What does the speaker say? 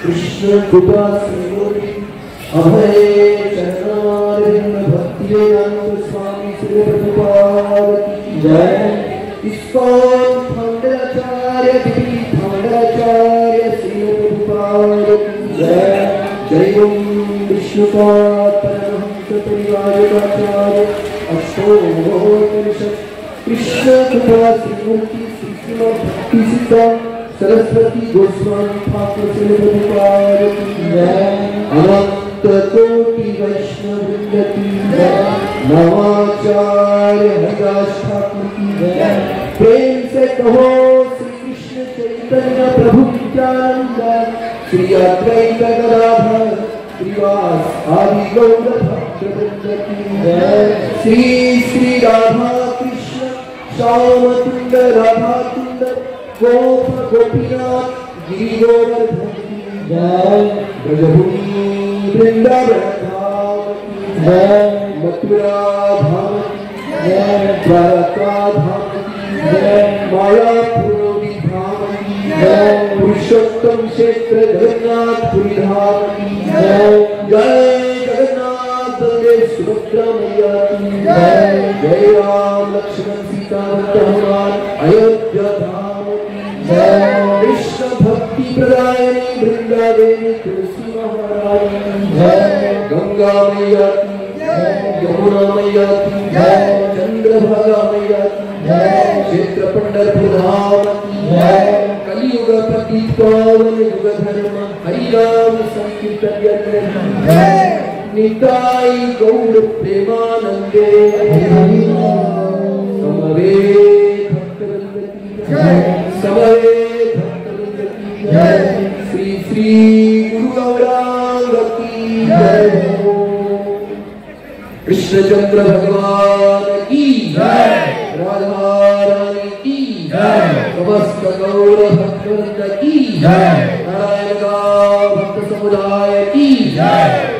कृष्ण कृपा सिंधुरी अभय चरणारविंद भक्ति वेदांत स्वामी श्री प्रभुपाद की जय। इस्कॉन फाउंडराचार्य दिव्य फाउंडराचार्य श्री प्रभुपाद की जय। जय ओम विष्णुपाद परमहंस परिवाराचार्य अष्टोत्तरशत कृष्ण कृपा सिंधुरी श्रीमद् भक्ति सिद्धांत सरस्वती गोस्वामी ठाकुर श्री प्रभुपाद की जय। अनंत कोटि वैष्णव वृंद की जय। नवाचार्य हरिदास ठाकुर की जय। प्रेम से कहो श्री कृष्ण चैतन्य प्रभु नित्यानंद श्री अद्वैत गदाधर श्रीवास आदि गौर भक्त वृंद की जय। श्री श्री राधा कृष्ण श्याम सुंदर राधा सुंदर गोप गोपीनाथ गिरि गोवर्धन की जय। ब्रजभूमि वृंदावन धाम की जय। मथुरा धाम की जय। द्वारका धाम की जय। मायापुरी धाम की जय। पुरुषोत्तम क्षेत्र जगन्नाथपुरी धाम की जय। जय जगन्नाथ बलदेव सुभद्रा मैया की जय। जय राम लक्ष्मण सीता हनुमान अयोध्या धाम कृष्ण भक्ति प्रदायिनी वृंदादेवी तुलसी महारानी जय। गंगा मैया की जय। यमुना मैया की जय। चंद्रभागा मैया की जय। क्षेत्र पंढरपुर धाम की जय। कलियुग प्रतीक पावन युग धर्म हरि नाम संकीर्तन जय। निताई गौर प्रेमानंदे समवेत भक्तवृंद की जय। समवेत भक्तवृंद की जय। श्री श्री गुरु गौरांग की जय। कृष्णचंद्र भगवान की जय। राधा रानी की जय। समस्त गौर भक्तवृंद की जय। नारायण भक्त समुदाय की जय।